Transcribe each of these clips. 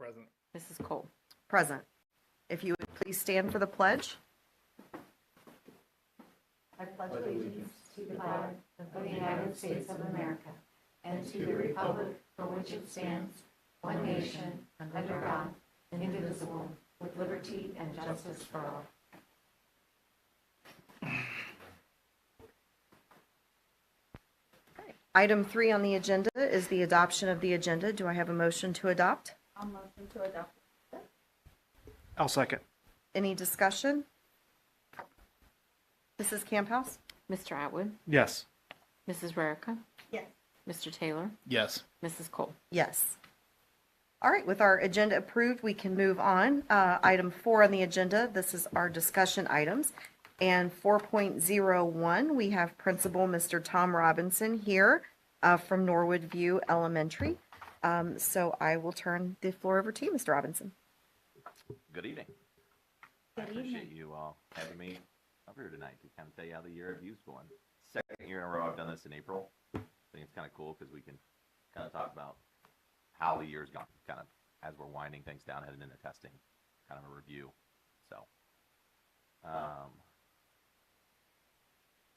Present. Mrs. Cole. Present. If you would please stand for the pledge. I pledge allegiance to the flag of the United States of America and to the republic for which it stands, one nation, under God, indivisible, with liberty and justice for all. Item 3 on the agenda is the adoption of the agenda. Do I have a motion to adopt? I'll motion to adopt. I'll second. Any discussion? Mrs. Camphouse? Mr. Atwood. Yes. Mrs. Rarica. Yes. Mr. Taylor. Yes. Mrs. Cole. Yes. All right, with our agenda approved, we can move on. Item 4 on the agenda, this is our discussion items. And 4.01, we have Principal Mr. Tom Robinson here from Norwood View Elementary. So I will turn the floor over to you, Mr. Robinson. Good evening. I appreciate you having me up here tonight to kind of tell you how the year of youth's going. Second year in a row I've done this in April. I think it's kind of cool because we can kind of talk about how the year's gone, kind of as we're winding things down, heading into testing, kind of a review.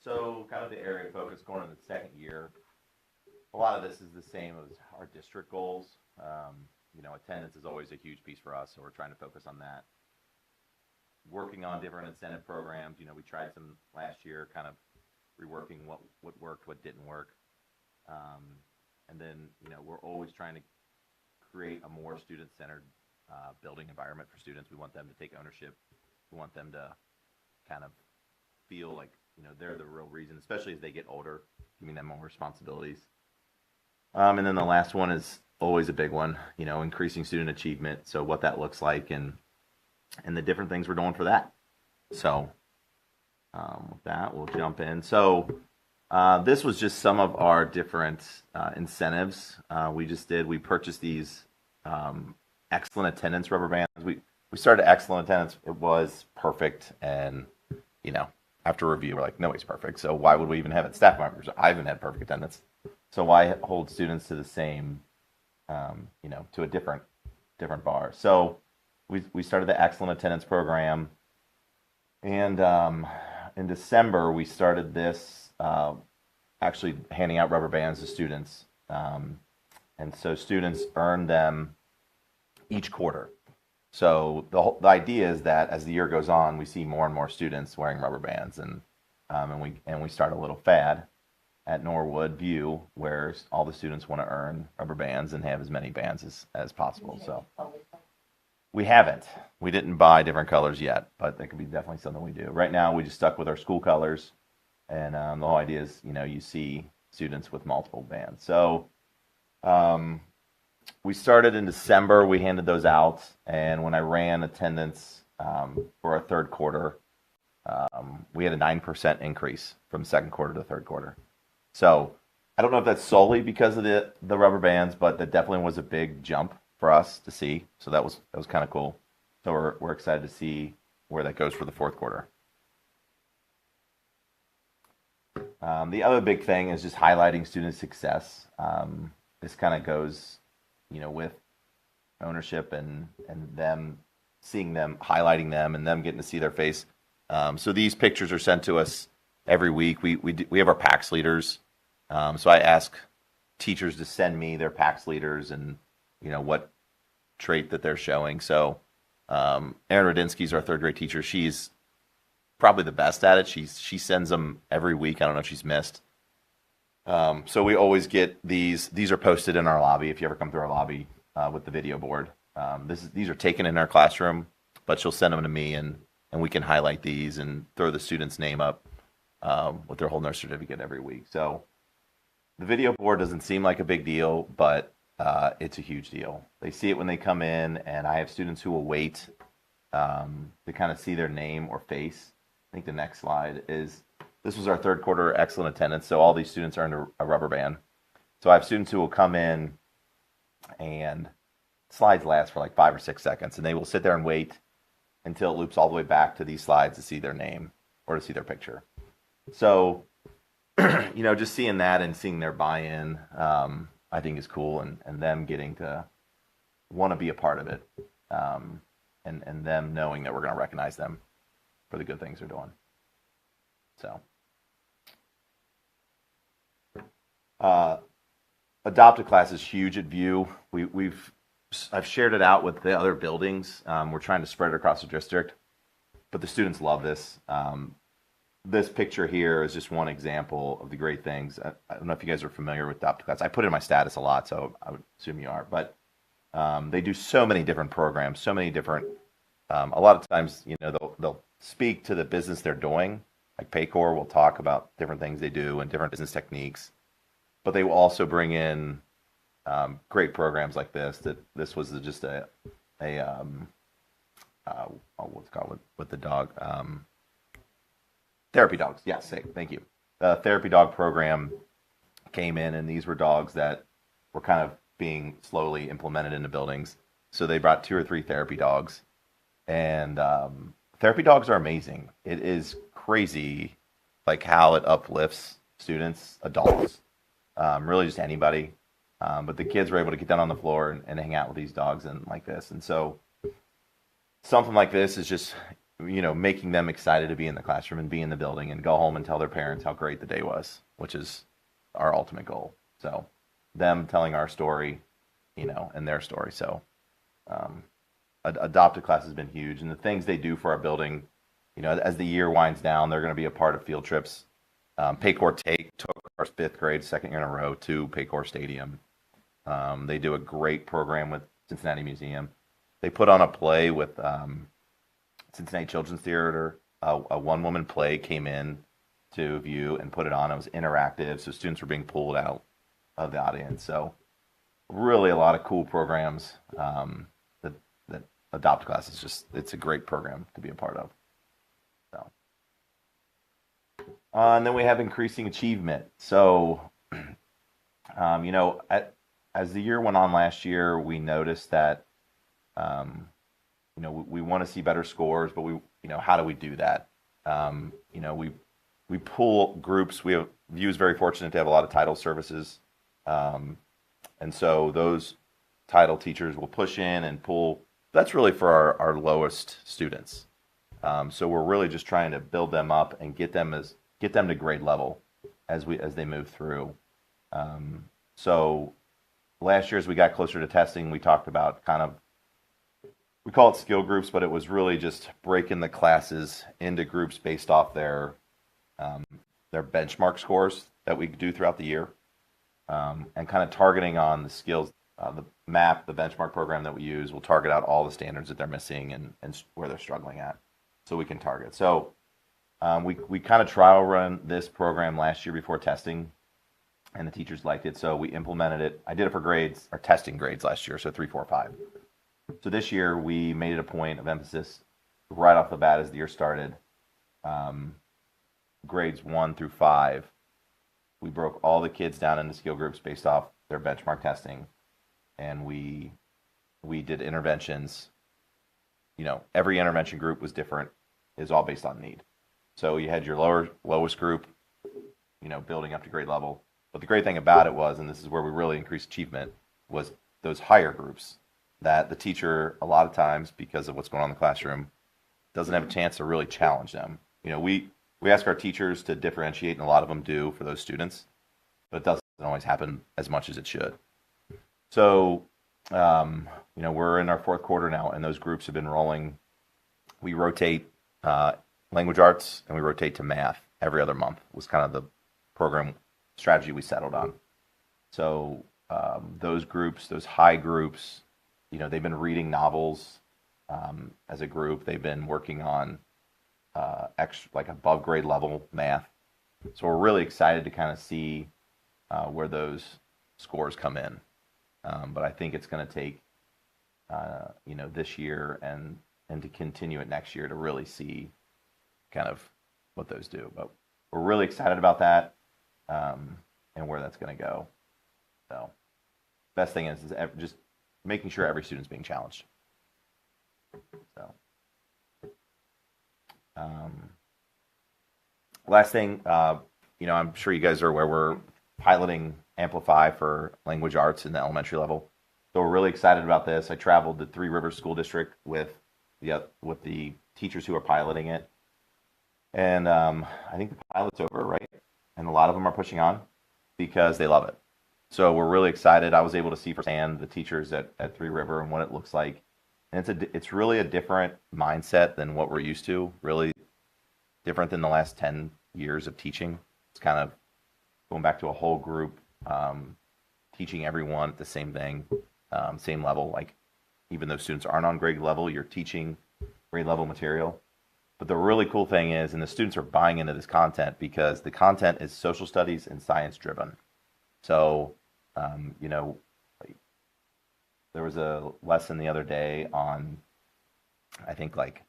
So kind of the area of focus going into the second year. A lot of this is the same as our district goals. Attendance is always a huge piece for us, so we're trying to focus on that. Working on different incentive programs. We tried some last year, kind of reworking what worked, what didn't work. And then, we're always trying to create a more student-centered building environment for students. We want them to take ownership. We want them to kind of feel like, they're the real reason, especially as they get older, giving them more responsibilities. And then the last one is always a big one, increasing student achievement. So what that looks like and the different things we're doing for that. So with that, we'll jump in. So this was just some of our different incentives we purchased these excellent attendance rubber bands. We started excellent attendance. It was perfect. And, after review, we're like, nobody's perfect. So why would we even have it? Staff members, I haven't had perfect attendance. So why hold students to the same, to a different bar? So we started the excellent attendance program. And in December, we started this actually handing out rubber bands to students. And so students earn them each quarter. So the idea is that as the year goes on, we see more and more students wearing rubber bands, and we start a little fad at Norwood View where all the students want to earn rubber bands and have as many bands as possible. So we haven't. We didn't buy different colors yet, but that could be definitely something we do. Right now, we just stuck with our school colors, and the whole idea is, you see students with multiple bands. So we started in December. We handed those out, and when I ran attendance for our third quarter, we had a 9% increase from second quarter to third quarter. So I don't know if that's solely because of the rubber bands, but that definitely was a big jump for us to see. So that was kind of cool. So we're excited to see where that goes for the fourth quarter. The other big thing is just highlighting student success. This kind of goes with ownership and them seeing them, highlighting them, and them getting to see their face. So these pictures are sent to us every week. We have our PAX leaders. So I ask teachers to send me their PAX leaders and what trait that they're showing. So Erin Radinsky's our third grade teacher. She's probably the best at it. She sends them every week. I don't know if she's missed. So we always get these. These are posted in our lobby if you ever come through our lobby with the video board. These are taken in our classroom, but she'll send them to me, and we can highlight these and throw the student's name up with their holding their certificate every week. So the video board doesn't seem like a big deal, but it's a huge deal. They see it when they come in, and I have students who will wait to kind of see their name or face. I think the next slide is. This was our third quarter excellent attendance, so all these students earned a rubber band. So I have students who will come in, and slides last for like 5 or 6 seconds, and they will sit there and wait until it loops all the way back to these slides to see their name or to see their picture. So, just seeing that and seeing their buy-in, I think is cool, and them getting to want to be a part of it, and them knowing that we're going to recognize them for the good things they're doing. So, adopted class is huge at View. I've shared it out with the other buildings. We're trying to spread it across the district, but the students love this. This picture here is just one example of the great things. I don't know if you guys are familiar with adopted class. I put it in my status a lot, so I would assume you are. But they do so many different programs, so many different. A lot of times, they'll speak to the business they're doing. Like Paycor will talk about different things they do and different business techniques, but they will also bring in great programs like this. That this was just what's it called with the dog. Therapy dogs. Yes, thank you. The therapy dog program came in, and these were dogs that were kind of being slowly implemented into buildings. So they brought 2 or 3 therapy dogs, and therapy dogs are amazing. It is crazy, like how it uplifts students, adults, really just anybody. But the kids were able to get down on the floor and hang out with these dogs and like this, and so something like this is just making them excited to be in the classroom and be in the building and go home and tell their parents how great the day was, which is our ultimate goal. So them telling our story, and their story. So adopted class has been huge, and the things they do for our building, as the year winds down, they're going to be a part of field trips. Paycor took our 5th grade, 2nd year in a row, to Paycor Stadium. They do a great program with Cincinnati Museum. They put on a play with Cincinnati Children's Theater. A one-woman play came in to View and put it on. It was interactive, so students were being pulled out of the audience. So really a lot of cool programs. That Adopt Class is it's a great program to be a part of. So, and then we have increasing achievement. So, as the year went on last year, we noticed that we want to see better scores, but how do we do that? We pull groups. View is very fortunate to have a lot of title services, and so those title teachers will push in and pull. That's really for our lowest students. So we're really just trying to build them up and get them to grade level as they move through. So last year, as we got closer to testing, we talked about we call it skill groups, but it was really just breaking the classes into groups based off their benchmark scores that we do throughout the year, and kind of targeting on the skills. The benchmark program that we use will target out all the standards that they're missing and where they're struggling at, so we can target. So we kind of trial run this program last year before testing, and the teachers liked it, so we implemented it. I did it for grades, or testing grades last year, so 3, 4, 5. So this year we made it a point of emphasis right off the bat as the year started. Grades 1 through 5, we broke all the kids down into skill groups based off their benchmark testing, and we did interventions. Every intervention group was different. Is all based on need. So you had your lowest group, building up to grade level. But the great thing about it was, and this is where we really increased achievement, was those higher groups that the teacher, a lot of times, because of what's going on in the classroom, doesn't have a chance to really challenge them. We ask our teachers to differentiate, and a lot of them do for those students, but it doesn't always happen as much as it should. So, we're in our 4th quarter now, and those groups have been rolling. We rotate language arts, and we rotate to math every other month, was kind of the program strategy we settled on. So those groups, those high groups, they've been reading novels as a group. They've been working on above grade level math. So we're really excited to kind of see where those scores come in. But I think it's going to take this year and to continue it next year to really see kind of what those do. But we're really excited about that and where that's going to go. So best thing is just making sure every student's being challenged. So last thing, I'm sure you guys are aware we're piloting Amplify for language arts in the elementary level. So we're really excited about this. I traveled to Three Rivers School District with the teachers who are piloting it. And I think the pilot's over, right? And a lot of them are pushing on because they love it. So we're really excited. I was able to see firsthand the teachers at Three River and what it looks like. And it's really a different mindset than what we're used to, really different than the last 10 years of teaching. It's kind of going back to a whole group, teaching everyone the same thing, same level. Like even though students aren't on grade level, you're teaching grade level material. But the really cool thing is, and the students are buying into this content because the content is social studies and science driven. So, you know, there was a lesson the other day on, I think like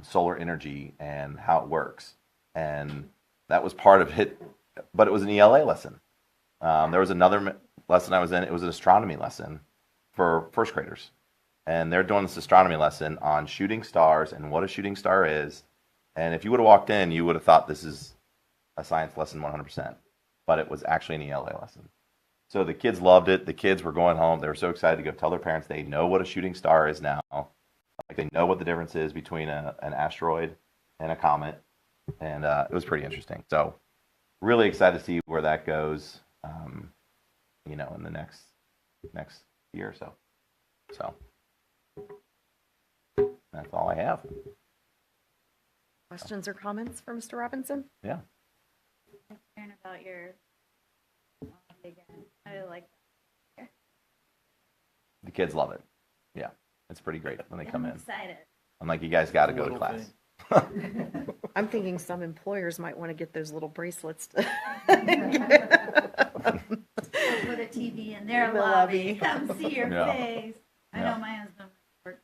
solar energy and how it works. And that was part of it, but it was an ELA lesson. There was another lesson I was in, it was an astronomy lesson for first graders. And they're doing this astronomy lesson on shooting stars and what a shooting star is. And if you would have walked in, you would have thought this is a science lesson 100%. But it was actually an ELA lesson. So the kids loved it. The kids were going home. They were so excited to go tell their parents they know what a shooting star is now. Like they know what the difference is between an asteroid and a comet. And it was pretty interesting. So really excited to see where that goes, you know, in the next year or so. So that's all I have. Questions or comments for Mr. Robinson? Yeah. Hearing about your again, I like The kids love it. Yeah. It's pretty great when they come in. excited. I'm like, you guys got to go to Little class. I'm thinking some employers might want to get those little bracelets. Put a TV in their In the lobby. lobby. Come see your Yeah. face. I Yeah. know my husband works.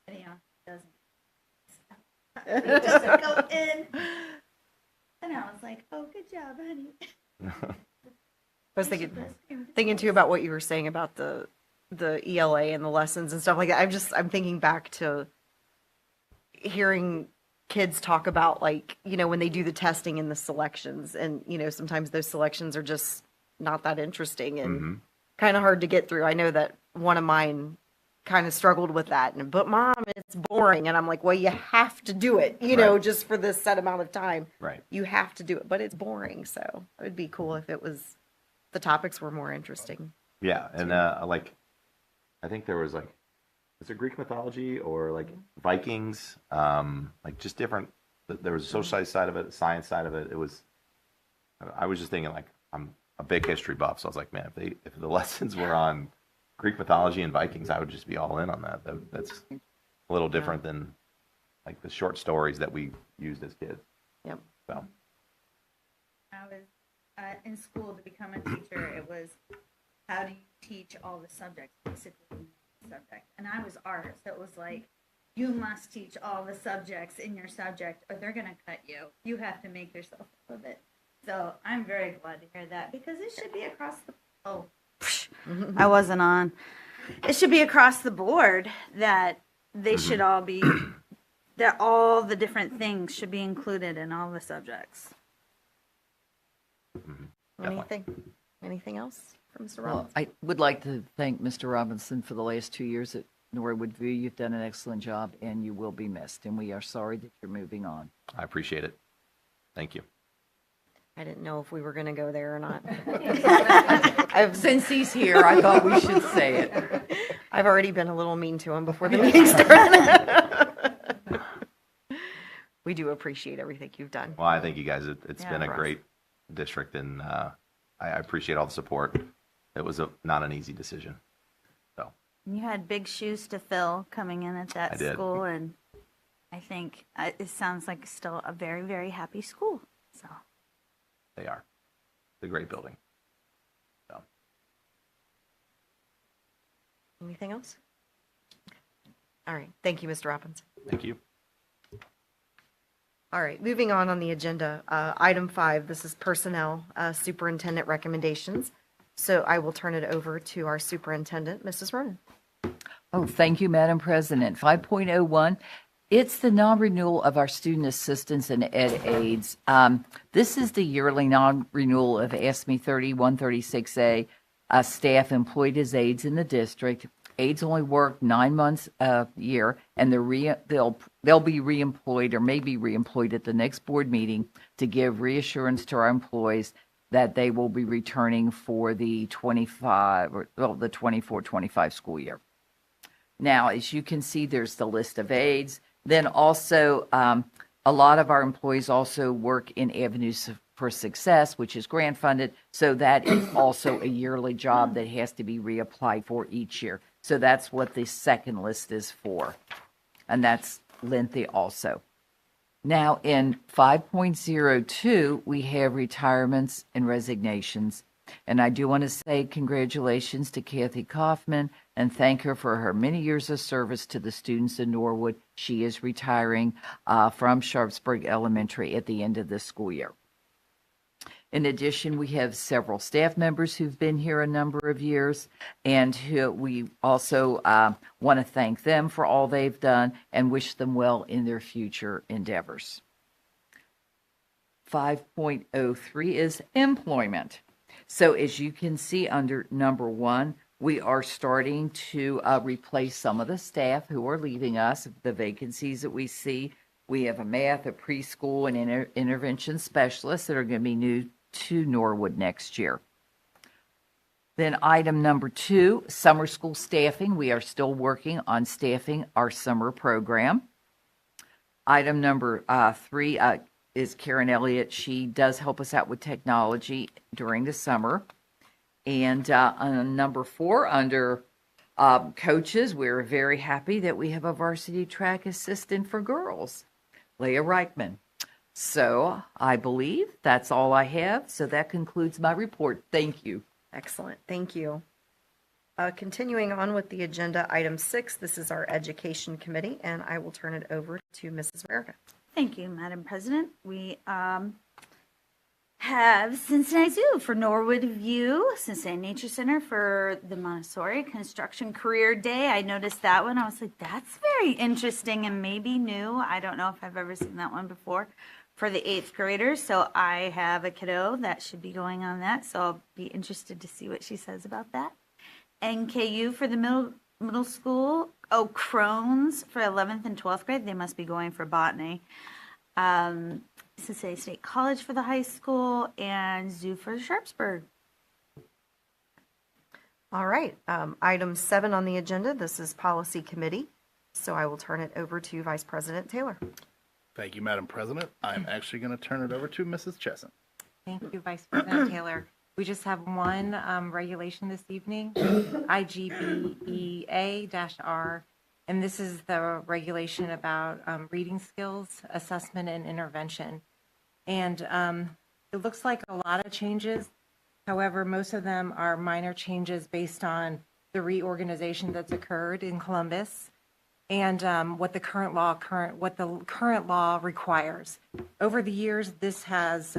Anyhow, he doesn't go in. And I was like, oh, good job, honey. I was thinking too about what you were saying about the ELA and the lessons and stuff like that. I'm thinking back to hearing kids talk about, like, you know, when they do the testing and the selections, and you know, sometimes those selections are just not that interesting and kind of hard to get through. I know that one of mine kind of struggled with that, but mom, it's boring. And I'm like, well, you have to do it, you know, Right. just for this set amount of time. Right. You have to do it, but it's boring. So it would be cool if the topics were more interesting. Yeah. And like, I think there was like, is it Greek mythology or like Vikings? Like just different. There was a social side of it, a science side of it. I was just thinking like, I'm a big history buff. So I was like, man, if the lessons were on Greek mythology and Vikings, I would just be all in on that. That's a little different than like the short stories that we used as kids. Yep. So I was in school to become a teacher. It was, how do you teach all the subjects, basically subject. And I was art, so it was like, you must teach all the subjects in your subject or they're going to cut you. You have to make yourself of it. So I'm very glad to hear that because it should be across the, I wasn't on. It should be across the board that they should all be, that all the different things should be included in all the subjects. Anything else from Mr. Well, Robbins? I would like to thank Mr. Robinson for the last 2 years at Norwood View. You've done an excellent job, and you will be missed. And we are sorry that you're moving on. I appreciate it. Thank you. I didn't know if we were going to go there or not. Since he's here, I thought we should say it. I've already been a little mean to him before the meeting started. We do appreciate everything you've done. Well, I thank you guys. It's Yeah, been a Russ. great district, and I appreciate all the support. It was not an easy decision. So You had big shoes to fill coming in at that I did. school, and I think it sounds like still a very, very happy school. So they are. It's a great building. So Anything else? All right. Thank you, Mr. Robbins. thank you. All right, moving on the agenda, item 5, this is personnel superintendent recommendations. So I will turn it over to our superintendent, Mrs. Ronan. Oh, thank you, Madam President. 5.01, it's the non-renewal of our student assistants and ed aides. This is the yearly non-renewal of ASME 30-136A. staff employed as aides in the district. Aides only work 9 months a year, and they'll be reemployed or may be reemployed at the next board meeting to give reassurance to our employees that they will be returning for the 24-25 school year. Now, as you can see, there's the list of aides. Then also, a lot of our employees also work in Avenues for Success, which is grant funded. So that is also a yearly job that has to be reapplied for each year. So that's what the second list is for. And that's lengthy also. Now in 5.02, we have retirements and resignations. And I do want to say congratulations to Kathy Kaufman and thank her for her many years of service to the students in Norwood. She is retiring from Sharpsburg Elementary at the end of this school year. In addition, we have several staff members who've been here a number of years, and who we also want to thank them for all they've done and wish them well in their future endeavors. 5.03 is employment. So as you can see under number 1, we are starting to replace some of the staff who are leaving us, the vacancies that we see. We have a math, a preschool, and intervention specialists that are going to be new to Norwood next year. Then item number 2, summer school staffing. We are still working on staffing our summer program. Item number 3 is Karen Elliott. She does help us out with technology during the summer. And on number 4, under coaches, we're very happy that we have a varsity track assistant for girls, Leah Reichman. So I believe that's all I have. So that concludes my report. Thank you. Excellent, thank you. Continuing on with the agenda, item 6, this is our Education Committee, and I will turn it over to Mrs. Verica. Thank you, Madam President. We have Cincinnati Zoo for Norwood View, Cincinnati Nature Center for the Montessori Construction Career Day. I noticed that one. I was like, that's very interesting and maybe new. I don't know if I've ever seen that one before for the 8th graders. So I have a kiddo that should be going on that. So I'll be interested to see what she says about that. NKU for the middle school. Oh, Crohn's for 11th and 12th grade. They must be going for botany. Cincinnati State College for the high school, and Zoo for Sharpsburg. All right, item 7 on the agenda, this is Policy Committee. So I will turn it over to Vice President Taylor. Thank you, Madam President. I'm actually going to turn it over to Mrs. Chesson. Thank you, Vice President Taylor. We just have one regulation this evening, IGBEA-R, and this is the regulation about reading skills, assessment, and intervention. And it looks like a lot of changes. However, most of them are minor changes based on the reorganization that's occurred in Columbus and what the current law requires. Over the years, this has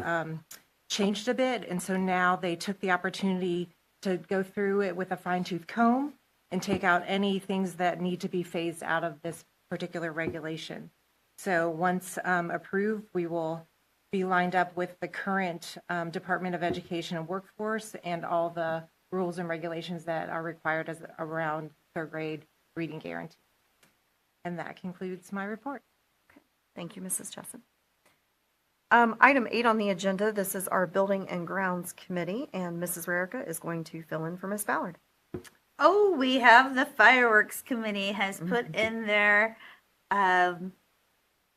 changed a bit, and so now they took the opportunity to go through it with a fine-tooth comb and take out any things that need to be phased out of this particular regulation. So once approved, we will be lined up with the current Department of Education and Workforce and all the rules and regulations that are required as around 3rd grade reading guarantee. And that concludes my report. Okay. Thank you, Mrs. Chesson. Item 8 on the agenda, this is our Building and Grounds Committee, and Mrs. Rarica is going to fill in for Ms. Ballard. Oh, we have the Fireworks Committee has put in their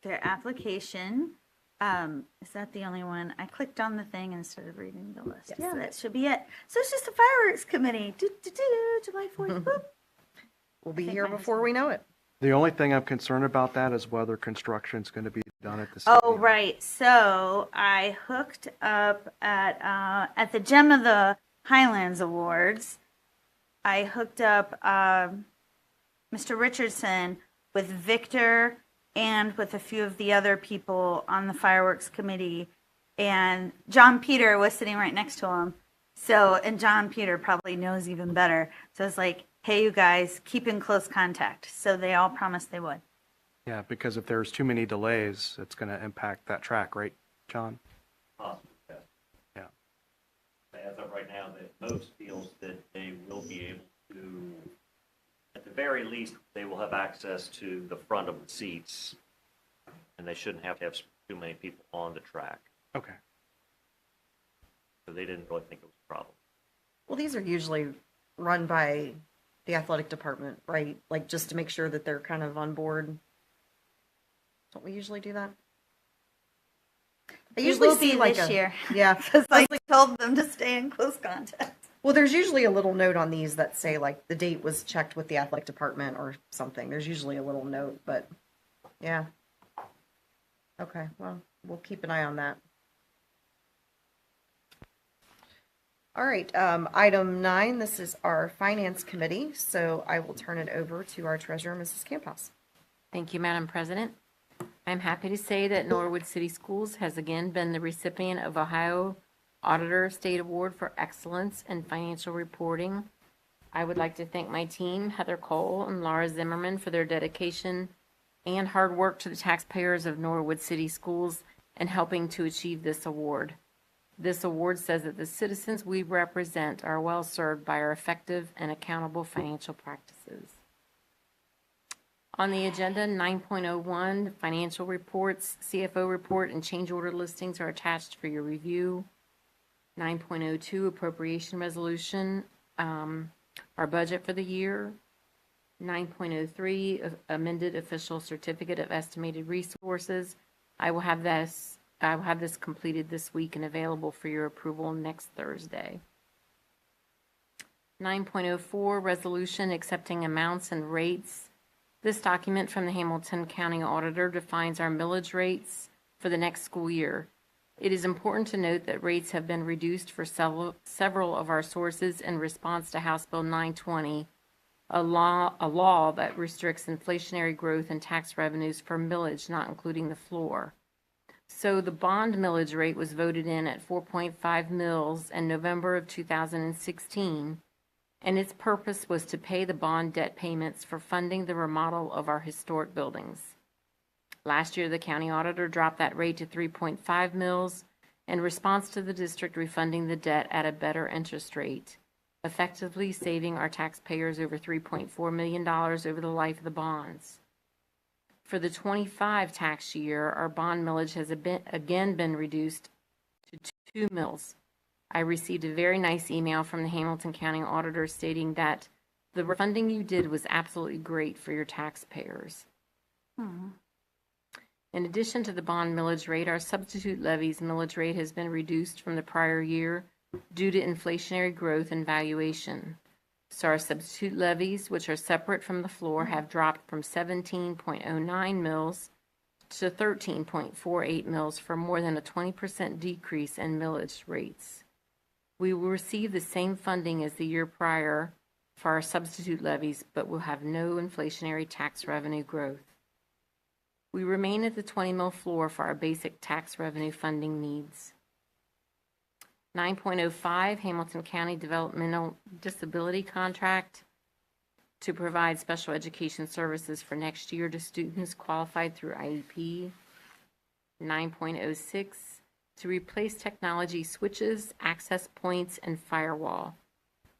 application. Is that the only one? I clicked on the thing and started reading the list. Yes. Yeah, that should be it. So it's just the Fireworks Committee. July 4th. Boop. We'll be think here mine is before we know it. The only thing I'm concerned about that is whether construction's going to be done at the Oh, stadium. right. So I hooked up at the Gem of the Highlands Awards. I hooked up Mr. Richardson with Victor and with a few of the other people on the fireworks committee. And John Peter was sitting right next to him. So, and John Peter probably knows even better. So it's like, hey, you guys, keep in close contact. So they all promised they would. Yeah, because if there's too many delays, it's going to impact that track, right, John? Possibly, yes. Yeah. as of right now, that most feels that they will be able to, at the very least, they will have access to the front of the seats, and they shouldn't have to have too many people on the track. Okay. So they didn't really think it was a problem. Well, these are usually run by the athletic department, right? Like just to make sure that they're kind of on board. Don't we usually do that? I It usually will see be like this a, year. yeah. Because I told them to stay in close contact. Well, there's usually a little note on these that say like the date was checked with the athletic department or something. There's usually a little note, but yeah. Okay, well, we'll keep an eye on that. All right, item 9, this is our finance committee, so I will turn it over to our treasurer, Mrs. Camphouse. Thank you, Madam President. I'm happy to say that Norwood City Schools has again been the recipient of Ohio Auditor State Award for Excellence in Financial Reporting. I would like to thank my team, Heather Cole and Laura Zimmerman, for their dedication and hard work to the taxpayers of Norwood City Schools in helping to achieve this award. This award says that the citizens we represent are well served by our effective and accountable financial practices. On the agenda, 9.01, financial reports, CFO report, and change order listings are attached for your review. 9.02, appropriation resolution, our budget for the year. 9.03, amended official certificate of estimated resources. I will have this completed this week and available for your approval next Thursday. 9.04, resolution accepting amounts and rates. This document from the Hamilton County Auditor defines our millage rates for the next school year. It is important to note that rates have been reduced for several of our sources in response to House Bill 920, a law that restricts inflationary growth and tax revenues for millage, not including the floor. So the bond millage rate was voted in at 4.5 mils in November of 2016, and its purpose was to pay the bond debt payments for funding the remodel of our historic buildings. Last year, the county auditor dropped that rate to 3.5 mils in response to the district refunding the debt at a better interest rate, effectively saving our taxpayers over $3.4 million over the life of the bonds. For the 25 tax year, our bond millage has again been reduced to 2 mils. I received a very nice email from the Hamilton County Auditor stating that the refunding you did was absolutely great for your taxpayers. In addition to the bond millage rate, our substitute levies millage rate has been reduced from the prior year due to inflationary growth and valuation. So our substitute levies, which are separate from the floor, have dropped from 17.09 mils to 13.48 mils for more than a 20% decrease in millage rates. We will receive the same funding as the year prior for our substitute levies, but will have no inflationary tax revenue growth. We remain at the 20 mil floor for our basic tax revenue funding needs. 9.05, Hamilton County Developmental Disability Contract to provide special education services for next year to students qualified through IEP. 9.06, to replace technology switches, access points, and firewall.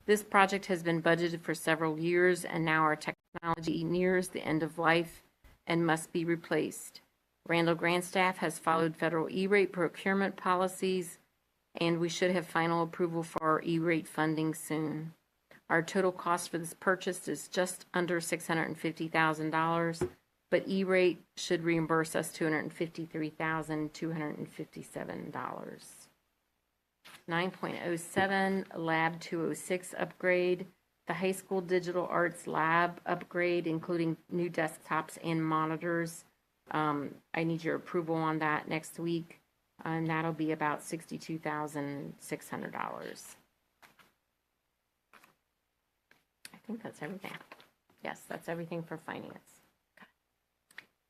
This project has been budgeted for several years, and now our technology nears the end of life and must be replaced. Randall Grant staff has followed federal E-rate procurement policies, and we should have final approval for our E-rate funding soon. Our total cost for this purchase is just under $650,000, but E-rate should reimburse us $253,257. 9.07, Lab 206 upgrade. The high school digital arts lab upgrade, including new desktops and monitors. I need your approval on that next week, and that'll be about $62,600. I think that's everything. Yes, that's everything for finance.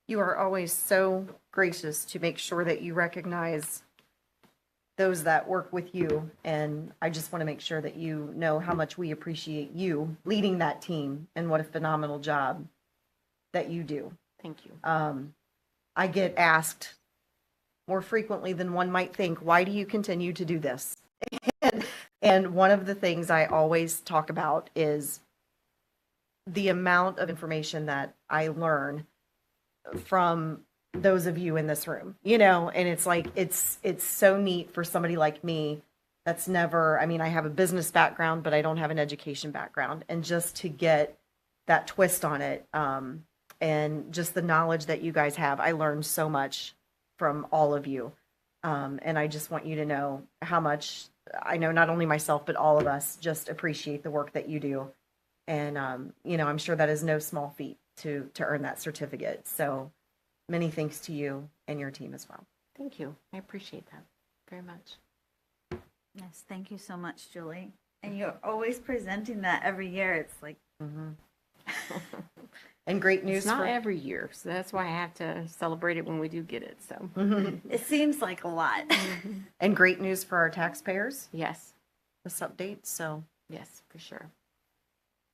You are always so gracious to make sure that you recognize those that work with you, and I just want to make sure that you know how much we appreciate you leading that team and what a phenomenal job that you do. Thank you. I get asked more frequently than one might think, why do you continue to do this? And And one of the things I always talk about is the amount of information that I learn from those of you in this room, and it's like, it's so neat for somebody like me that's never, I mean, I have a business background, but I don't have an education background. And just to get that twist on it, and just the knowledge that you guys have, I learned so much from all of you. And I just want you to know how much I know, not only myself, but all of us just appreciate the work that you do. And, I'm sure that is no small feat to earn that certificate. So many thanks to you and your team as well. Thank you. I appreciate that very much. Yes, thank you so much, Julie. And you're always presenting that every year. It's like, And great news It's not for every year, so that's why I have to celebrate it when we do get it, so. it seems like a lot. and great news for our taxpayers, Yes, this update. So yes, for sure.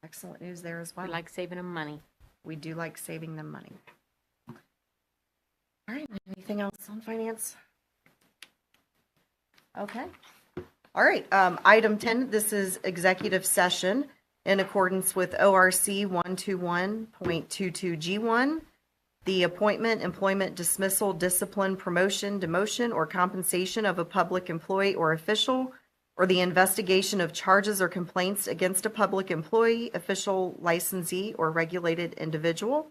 excellent news there as well. We like saving them money. We do like saving them money. All right, anything else on finance? Okay. All right, item 10, this is executive session in accordance with ORC 121.22G1. The appointment, employment, dismissal, discipline, promotion, demotion, or compensation of a public employee or official, or the investigation of charges or complaints against a public employee, official, licensee, or regulated individual.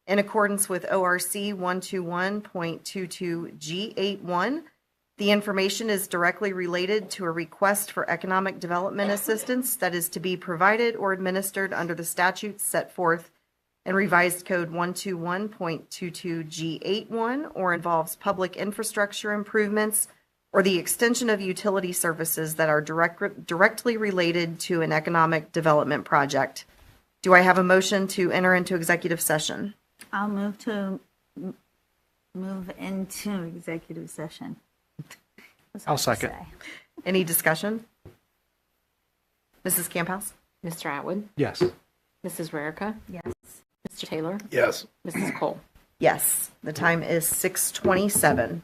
In accordance with ORC 121.22G81, the information is directly related to a request for economic development assistance that is to be provided or administered under the statutes set forth in Revised Code 121.22G81, or involves public infrastructure improvements or the extension of utility services that are directly related to an economic development project. Do I have a motion to enter into executive session? I'll move into executive session. That's I'll hard to second. say. Any discussion? Mrs. Camphouse? Mr. Atwood, Yes. Mrs. Rarica, Yes. Mr. Taylor, Yes. Mrs. Cole. Yes. The time is 6:27.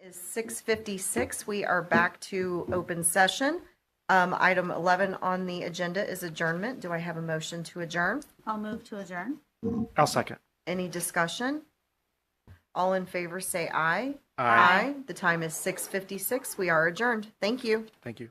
Is 6:56. We are back to open session. Item 11 on the agenda is adjournment. Do I have a motion to adjourn? I'll move to adjourn. I'll second. Any discussion? All in favor say aye. Aye. The time is 6:56. We are adjourned. Thank you. Thank you.